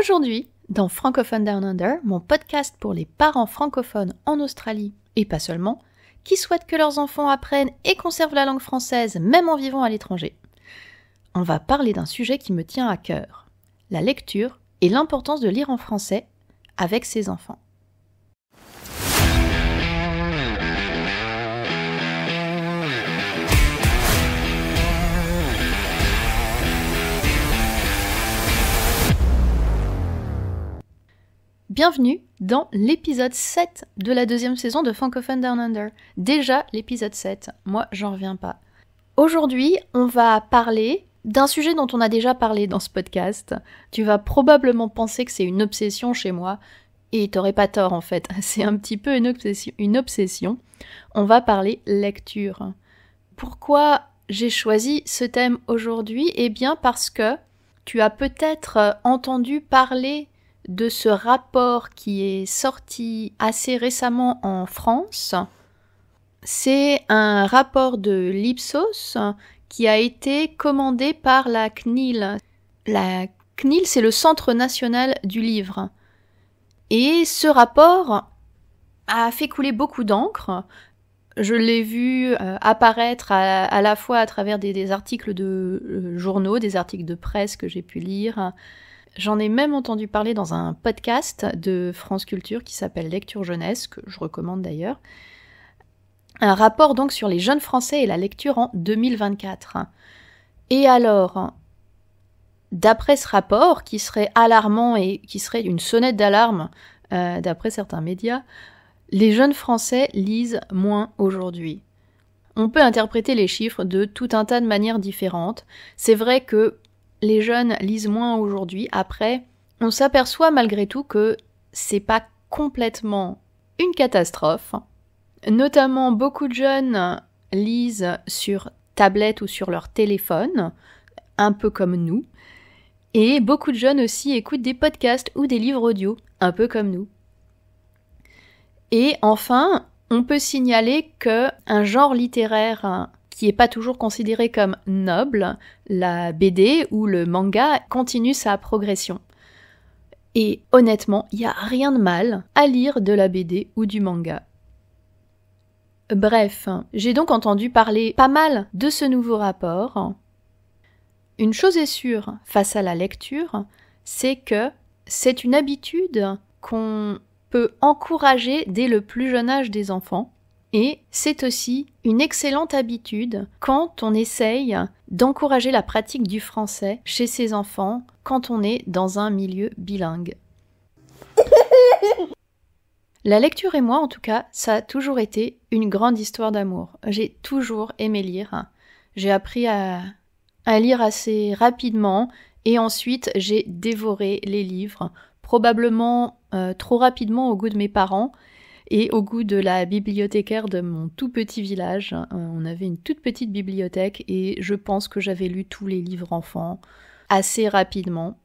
Aujourd'hui, dans Francophone Down Under, mon podcast pour les parents francophones en Australie, et pas seulement, qui souhaitent que leurs enfants apprennent et conservent la langue française même en vivant à l'étranger. On va parler d'un sujet qui me tient à cœur, la lecture et l'importance de lire en français avec ses enfants. Bienvenue dans l'épisode 7 de la deuxième saison de Francophone Down Under. Déjà l'épisode 7, moi j'en reviens pas. Aujourd'hui, on va parler d'un sujet dont on a déjà parlé dans ce podcast. Tu vas probablement penser que c'est une obsession chez moi, et t'aurais pas tort en fait, c'est un petit peu une obsession. On va parler lecture. Pourquoi j'ai choisi ce thème aujourd'hui ? Eh bien parce que tu as peut-être entendu parler de ce rapport qui est sorti assez récemment en France. C'est un rapport de l'Ipsos qui a été commandé par la CNIL. La CNIL, c'est le Centre national du livre. Et ce rapport a fait couler beaucoup d'encre. Je l'ai vu apparaître à la fois à travers des articles de journaux, des articles de presse que j'ai pu lire. J'en ai même entendu parler dans un podcast de France Culture qui s'appelle Lecture Jeunesse, que je recommande d'ailleurs. Un rapport donc sur les jeunes Français et la lecture en 2024. Et alors, d'après ce rapport, qui serait alarmant et qui serait une sonnette d'alarme d'après certains médias, les jeunes Français lisent moins aujourd'hui. On peut interpréter les chiffres de tout un tas de manières différentes. C'est vrai que les jeunes lisent moins aujourd'hui. Après, on s'aperçoit malgré tout que c'est pas complètement une catastrophe. Notamment, beaucoup de jeunes lisent sur tablette ou sur leur téléphone, un peu comme nous. Et beaucoup de jeunes aussi écoutent des podcasts ou des livres audio, un peu comme nous. Et enfin, on peut signaler qu'un genre littéraire qui n'est pas toujours considéré comme noble, la BD ou le manga continue sa progression. Et honnêtement, il n'y a rien de mal à lire de la BD ou du manga. Bref, j'ai donc entendu parler pas mal de ce nouveau rapport. Une chose est sûre face à la lecture, c'est que c'est une habitude qu'on peut encourager dès le plus jeune âge des enfants. Et c'est aussi une excellente habitude quand on essaye d'encourager la pratique du français chez ses enfants quand on est dans un milieu bilingue. La lecture et moi, en tout cas, ça a toujours été une grande histoire d'amour. J'ai toujours aimé lire. J'ai appris à lire assez rapidement et ensuite j'ai dévoré les livres, probablement trop rapidement au goût de mes parents. Et au goût de la bibliothécaire de mon tout petit village. On avait une toute petite bibliothèque et je pense que j'avais lu tous les livres enfants assez rapidement.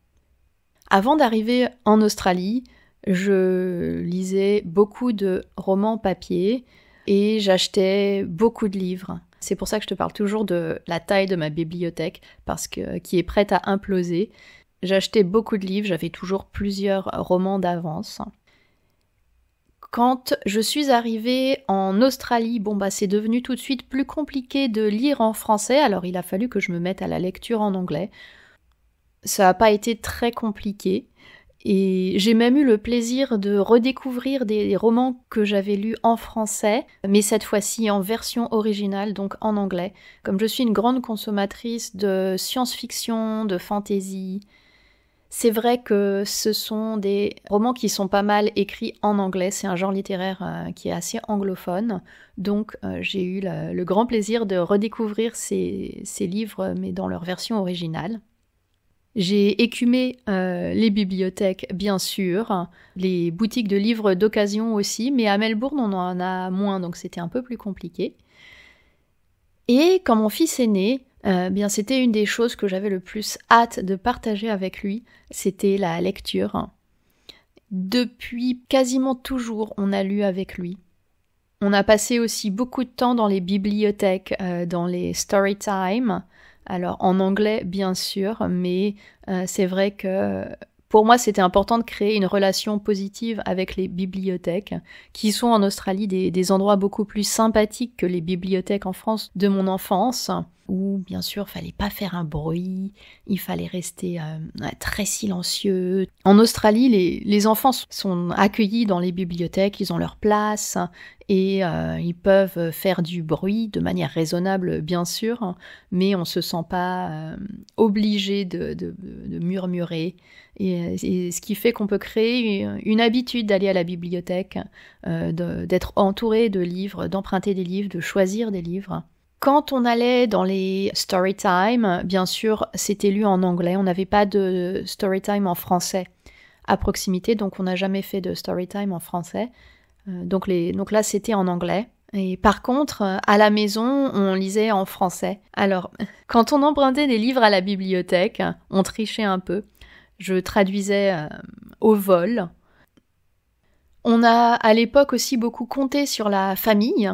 Avant d'arriver en Australie, je lisais beaucoup de romans papier et j'achetais beaucoup de livres. C'est pour ça que je te parle toujours de la taille de ma bibliothèque, qui est prête à imploser. J'achetais beaucoup de livres, j'avais toujours plusieurs romans d'avance. Quand je suis arrivée en Australie, c'est devenu tout de suite plus compliqué de lire en français, alors il a fallu que je me mette à la lecture en anglais. Ça n'a pas été très compliqué, et j'ai même eu le plaisir de redécouvrir des romans que j'avais lus en français, mais cette fois-ci en version originale, donc en anglais. Comme je suis une grande consommatrice de science-fiction, de fantasy, c'est vrai que ce sont des romans qui sont pas mal écrits en anglais, c'est un genre littéraire qui est assez anglophone, donc j'ai eu le grand plaisir de redécouvrir ces livres, mais dans leur version originale. J'ai écumé les bibliothèques, bien sûr, les boutiques de livres d'occasion aussi, mais à Melbourne on en a moins, donc c'était un peu plus compliqué. Et quand mon fils est né, c'était une des choses que j'avais le plus hâte de partager avec lui, c'était la lecture. Depuis quasiment toujours, on a lu avec lui. On a passé aussi beaucoup de temps dans les bibliothèques, dans les story time, alors en anglais bien sûr, mais c'est vrai que pour moi, c'était important de créer une relation positive avec les bibliothèques, qui sont en Australie des endroits beaucoup plus sympathiques que les bibliothèques en France de mon enfance, où bien sûr, fallait pas faire un bruit, il fallait rester très silencieux. En Australie, les enfants sont accueillis dans les bibliothèques, ils ont leur place, et ils peuvent faire du bruit de manière raisonnable, bien sûr, mais on se sent pas obligé de murmurer. Et ce qui fait qu'on peut créer une habitude d'aller à la bibliothèque, d'être entouré de livres, d'emprunter des livres, de choisir des livres. Quand on allait dans les storytime, bien sûr, c'était lu en anglais. On n'avait pas de storytime en français à proximité, donc on n'a jamais fait de storytime en français. Donc là, c'était en anglais. Et par contre, à la maison, on lisait en français. Alors, quand on empruntait des livres à la bibliothèque, on trichait un peu. Je traduisais au vol. On a à l'époque aussi beaucoup compté sur la famille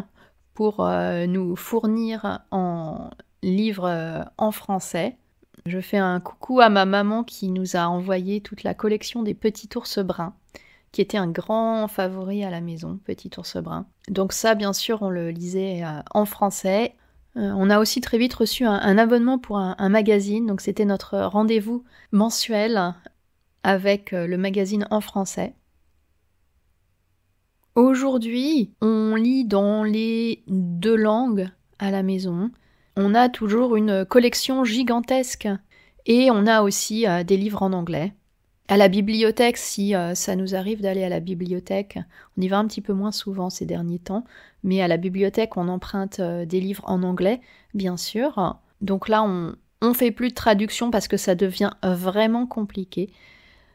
pour nous fournir en livres en français. Je fais un coucou à ma maman qui nous a envoyé toute la collection des Petits Ours Bruns, qui était un grand favori à la maison, Petit Ours Brun. Donc ça, bien sûr, on le lisait en français. On a aussi très vite reçu un abonnement pour un magazine, donc c'était notre rendez-vous mensuel avec le magazine en français. Aujourd'hui, on lit dans les 2 langues à la maison. On a toujours une collection gigantesque et on a aussi des livres en anglais. À la bibliothèque, si ça nous arrive d'aller à la bibliothèque, on y va un petit peu moins souvent ces derniers temps, mais à la bibliothèque, on emprunte des livres en anglais, bien sûr. Donc là, on fait plus de traduction parce que ça devient vraiment compliqué.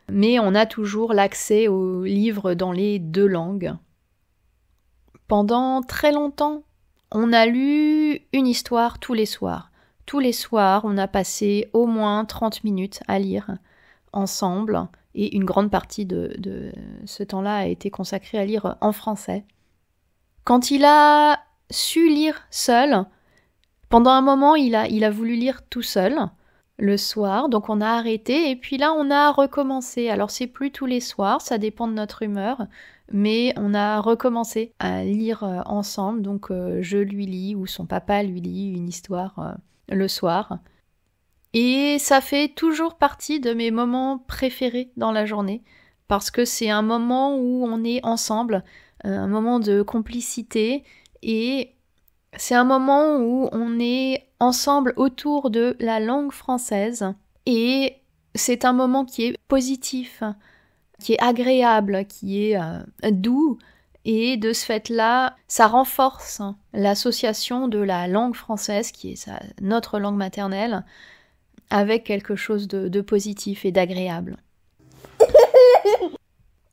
Mais on a toujours l'accès aux livres dans les 2 langues. Pendant très longtemps, on a lu une histoire tous les soirs. Tous les soirs, on a passé au moins 30 minutes à lire ensemble, et une grande partie de ce temps-là a été consacré à lire en français. Quand il a su lire seul, pendant un moment, il a voulu lire tout seul, le soir, donc on a arrêté, et puis là, on a recommencé. Alors, c'est plus tous les soirs, ça dépend de notre humeur, mais on a recommencé à lire ensemble, donc je lui lis, ou son papa lui lit une histoire le soir. Et ça fait toujours partie de mes moments préférés dans la journée, parce que c'est un moment où on est ensemble, un moment de complicité, et c'est un moment où on est ensemble autour de la langue française, et c'est un moment qui est positif, qui est agréable, qui est doux, et de ce fait-là, ça renforce l'association de la langue française, qui est notre langue maternelle, avec quelque chose de positif et d'agréable.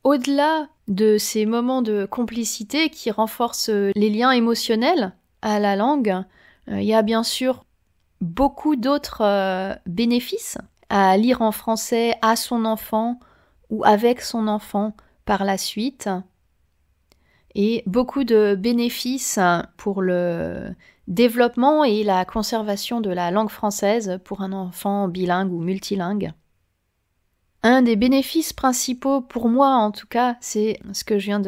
Au-delà de ces moments de complicité qui renforcent les liens émotionnels à la langue, il y a bien sûr beaucoup d'autres bénéfices à lire en français à son enfant ou avec son enfant par la suite, et beaucoup de bénéfices pour le développement et la conservation de la langue française pour un enfant bilingue ou multilingue. Un des bénéfices principaux pour moi, en tout cas, c'est ce que je viens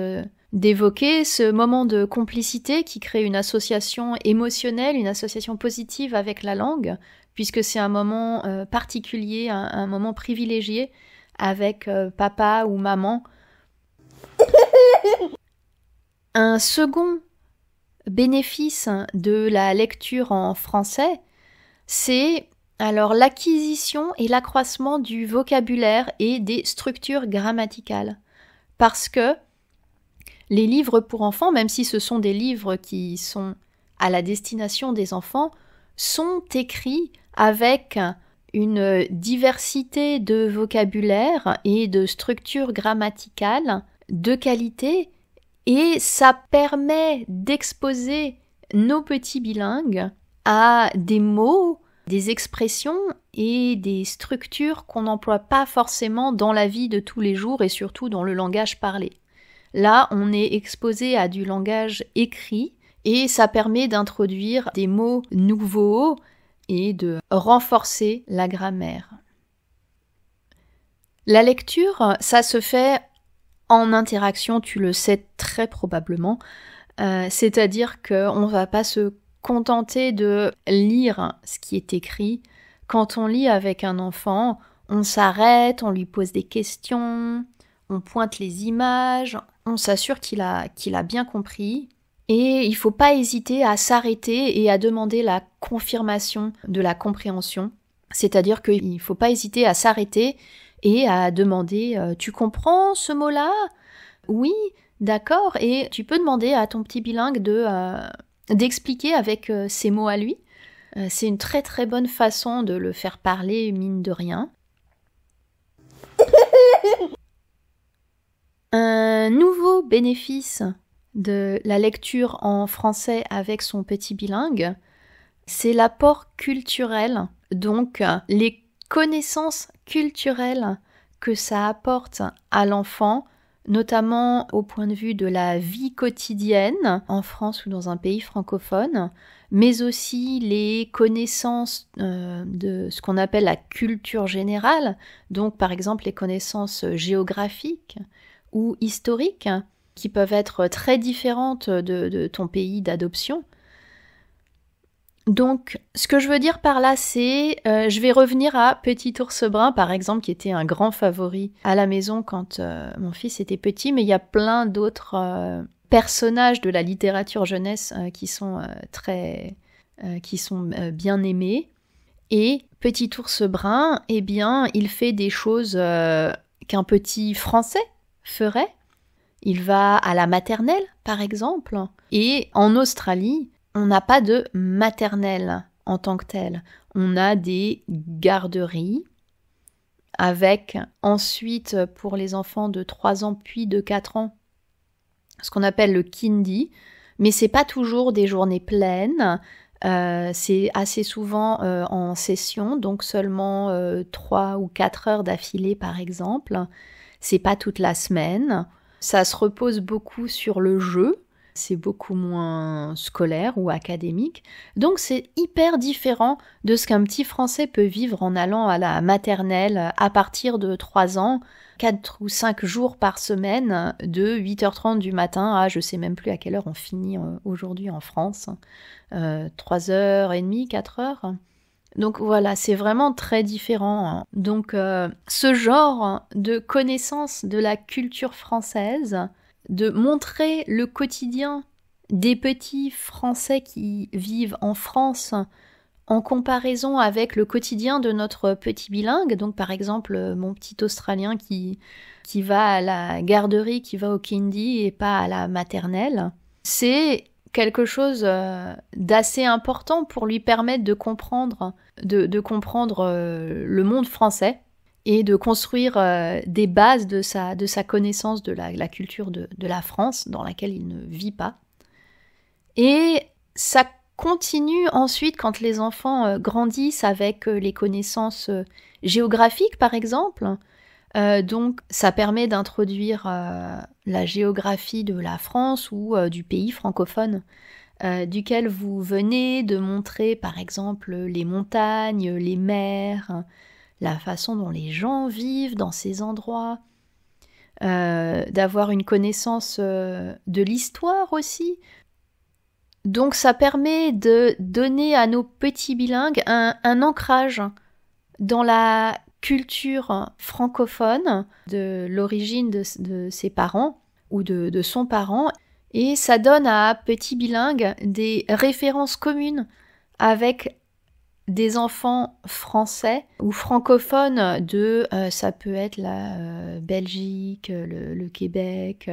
d'évoquer, ce moment de complicité qui crée une association émotionnelle, une association positive avec la langue, puisque c'est un moment particulier, un moment privilégié avec papa ou maman. Un second bénéfice de la lecture en français, c'est alors l'acquisition et l'accroissement du vocabulaire et des structures grammaticales. Parce que les livres pour enfants, même si ce sont des livres qui sont à la destination des enfants, sont écrits avec une diversité de vocabulaire et de structures grammaticales de qualité, et ça permet d'exposer nos petits bilingues à des mots, des expressions et des structures qu'on n'emploie pas forcément dans la vie de tous les jours et surtout dans le langage parlé. Là, on est exposé à du langage écrit et ça permet d'introduire des mots nouveaux et de renforcer la grammaire. La lecture, ça se fait en interaction, tu le sais très probablement. C'est-à-dire qu'on ne va pas se contenter de lire ce qui est écrit. Quand on lit avec un enfant, on s'arrête, on lui pose des questions, on pointe les images, on s'assure qu'il a bien compris. Et il ne faut pas hésiter à s'arrêter et à demander la confirmation de la compréhension. C'est-à-dire qu'il ne faut pas hésiter à s'arrêter et à demander « Tu comprends ce mot-là ?»« Oui, d'accord. » Et tu peux demander à ton petit bilingue d'expliquer avec ses mots à lui. C'est une très très bonne façon de le faire parler, mine de rien. Un nouveau bénéfice de la lecture en français avec son petit bilingue, c'est l'apport culturel, donc les connaissances culturelles que ça apporte à l'enfant, notamment au point de vue de la vie quotidienne en France ou dans un pays francophone, mais aussi les connaissances de ce qu'on appelle la culture générale, donc par exemple les connaissances géographiques ou historiques, qui peuvent être très différentes de ton pays d'adoption. Donc, ce que je veux dire par là, c'est, je vais revenir à Petit Ours Brun, par exemple, qui était un grand favori à la maison quand mon fils était petit, mais il y a plein d'autres personnages de la littérature jeunesse qui sont bien aimés. Et Petit Ours Brun, eh bien, il fait des choses qu'un petit Français ferait. Il va à la maternelle, par exemple, et en Australie, on n'a pas de maternelle en tant que telle. On a des garderies avec ensuite, pour les enfants de 3 ans puis de 4 ans, ce qu'on appelle le kindy, mais c'est pas toujours des journées pleines, c'est assez souvent en session, donc seulement 3 ou 4 heures d'affilée par exemple. C'est pas toute la semaine. Ça se repose beaucoup sur le jeu, c'est beaucoup moins scolaire ou académique. Donc c'est hyper différent de ce qu'un petit Français peut vivre en allant à la maternelle à partir de 3 ans, 4 ou 5 jours par semaine, de 8h30 du matin à je sais même plus à quelle heure on finit aujourd'hui en France, 3h30, 4h. Donc voilà, c'est vraiment très différent. Donc ce genre de connaissance de la culture française, de montrer le quotidien des petits Français qui vivent en France en comparaison avec le quotidien de notre petit bilingue, donc par exemple mon petit Australien qui va à la garderie, qui va au kindy et pas à la maternelle, c'est quelque chose d'assez important pour lui permettre de comprendre, le monde français et de construire des bases de sa connaissance de la culture de la France dans laquelle il ne vit pas. Et ça continue ensuite quand les enfants grandissent avec les connaissances géographiques par exemple. Donc ça permet d'introduire la géographie de la France ou du pays francophone duquel vous venez, de montrer par exemple les montagnes, les mers, la façon dont les gens vivent dans ces endroits, d'avoir une connaissance de l'histoire aussi. Donc ça permet de donner à nos petits bilingues un ancrage dans la culture francophone de l'origine de ses parents ou de son parent, et ça donne à petit bilingue des références communes avec des enfants français ou francophones ça peut être la Belgique, le Québec.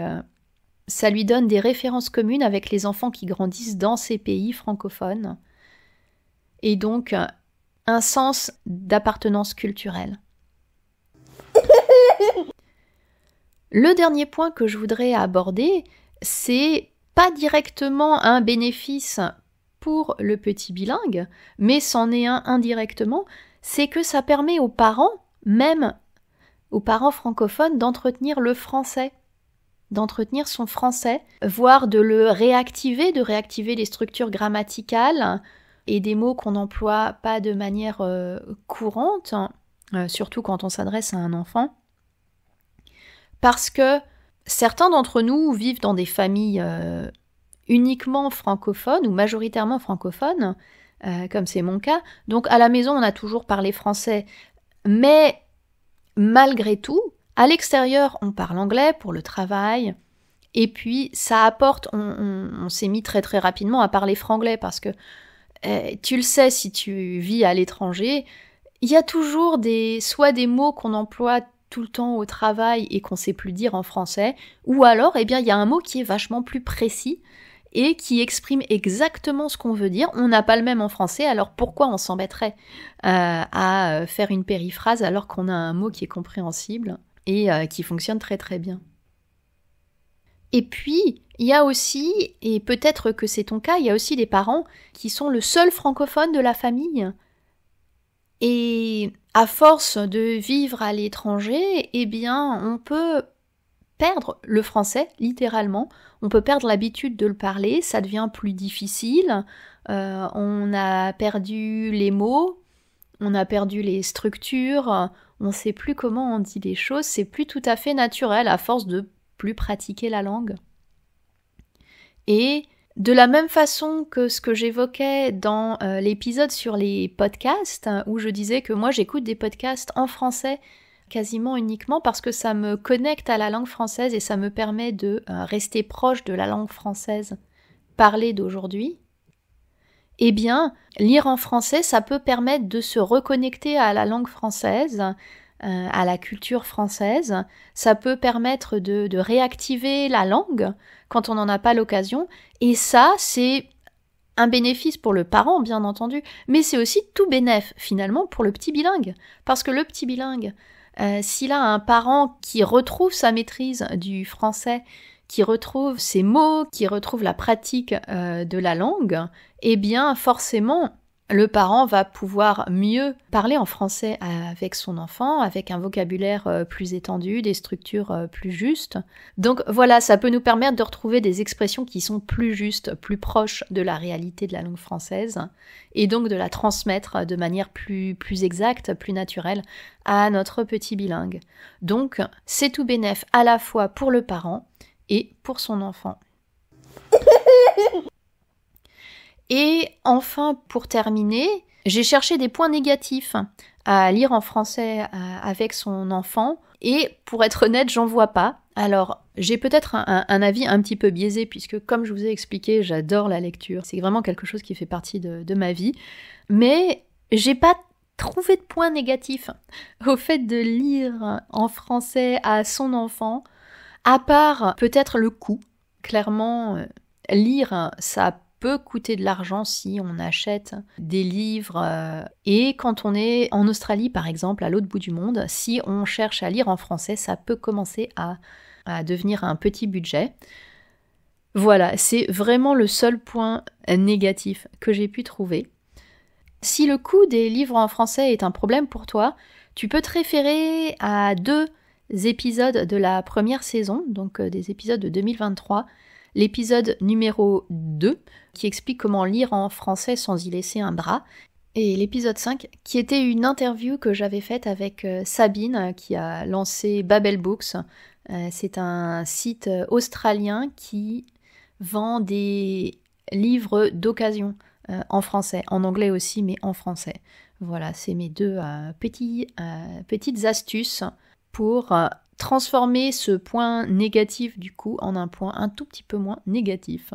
Ça lui donne des références communes avec les enfants qui grandissent dans ces pays francophones. Et donc, un sens d'appartenance culturelle. Le dernier point que je voudrais aborder, c'est pas directement un bénéfice pour le petit bilingue, mais c'en est un indirectement, c'est que ça permet aux parents, même aux parents francophones, d'entretenir le français, d'entretenir son français, voire de le réactiver, de réactiver les structures grammaticales et des mots qu'on n'emploie pas de manière courante, surtout quand on s'adresse à un enfant. parce que certains d'entre nous vivent dans des familles uniquement francophones ou majoritairement francophones, comme c'est mon cas. Donc à la maison, on a toujours parlé français, mais malgré tout, à l'extérieur, on parle anglais pour le travail. Et puis, ça apporte, on s'est mis très très rapidement à parler franglais parce que tu le sais, si tu vis à l'étranger, il y a toujours soit des mots qu'on emploie tout le temps au travail et qu'on sait plus dire en français, ou alors, eh bien, il y a un mot qui est vachement plus précis et qui exprime exactement ce qu'on veut dire. On n'a pas le même en français, alors pourquoi on s'embêterait à faire une périphrase alors qu'on a un mot qui est compréhensible et qui fonctionne très très bien. Et puis, il y a aussi, et peut-être que c'est ton cas, il y a aussi des parents qui sont le seul francophone de la famille. Et à force de vivre à l'étranger, eh bien, on peut perdre le français, littéralement. On peut perdre l'habitude de le parler, ça devient plus difficile. On a perdu les mots, on a perdu les structures, on ne sait plus comment on dit les choses, c'est plus tout à fait naturel à force de plus pratiquer la langue. Et de la même façon que ce que j'évoquais dans l'épisode sur les podcasts, où je disais que moi j'écoute des podcasts en français quasiment uniquement parce que ça me connecte à la langue française et ça me permet de rester proche de la langue française parlée d'aujourd'hui, eh bien, lire en français, ça peut permettre de se reconnecter à la langue française, à la culture française. Ça peut permettre de réactiver la langue quand on n'en a pas l'occasion. Et ça, c'est un bénéfice pour le parent, bien entendu, mais c'est aussi tout bénef, finalement, pour le petit bilingue. Parce que le petit bilingue, s'il a un parent qui retrouve sa maîtrise du français, qui retrouve ses mots, qui retrouve la pratique de la langue, eh bien, forcément, le parent va pouvoir mieux parler en français avec son enfant, avec un vocabulaire plus étendu, des structures plus justes. Donc voilà, ça peut nous permettre de retrouver des expressions qui sont plus justes, plus proches de la réalité de la langue française, et donc de la transmettre de manière plus exacte, plus naturelle à notre petit bilingue. Donc c'est tout bénef à la fois pour le parent et pour son enfant. Et enfin, pour terminer, j'ai cherché des points négatifs à lire en français avec son enfant, et pour être honnête, j'en vois pas. Alors, j'ai peut-être un avis un petit peu biaisé, puisque comme je vous ai expliqué, j'adore la lecture, c'est vraiment quelque chose qui fait partie de ma vie, mais j'ai pas trouvé de points négatifs au fait de lire en français à son enfant, à part peut-être le coût. Clairement, lire, ça peut coûter de l'argent si on achète des livres. Et quand on est en Australie, par exemple, à l'autre bout du monde, si on cherche à lire en français, ça peut commencer à devenir un petit budget. Voilà, c'est vraiment le seul point négatif que j'ai pu trouver. Si le coût des livres en français est un problème pour toi, tu peux te référer à 2 épisodes de la première saison, donc des épisodes de 2023, l'épisode numéro 2, qui explique comment lire en français sans y laisser un bras, et l'épisode 5, qui était une interview que j'avais faite avec Sabine, qui a lancé Babel Books. C'est un site australien qui vend des livres d'occasion en français, en anglais aussi, mais en français. Voilà, c'est mes 2 petites astuces pour transformer ce point négatif du coup en un point un tout petit peu moins négatif.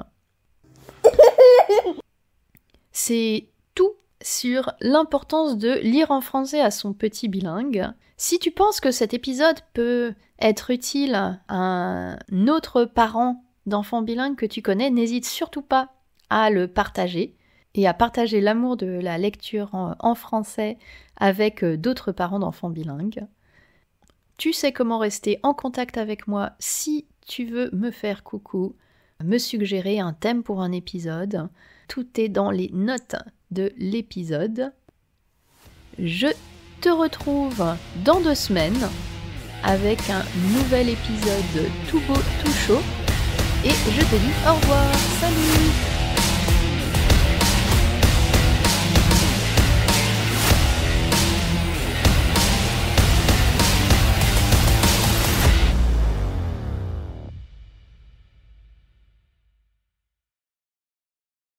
C'est tout sur l'importance de lire en français à son petit bilingue. Si tu penses que cet épisode peut être utile à un autre parent d'enfant bilingue que tu connais, n'hésite surtout pas à le partager et à partager l'amour de la lecture en français avec d'autres parents d'enfants bilingues. Tu sais comment rester en contact avec moi si tu veux me faire coucou, me suggérer un thème pour un épisode. Tout est dans les notes de l'épisode. Je te retrouve dans 2 semaines avec un nouvel épisode tout beau, tout chaud. Et je te dis au revoir. Salut!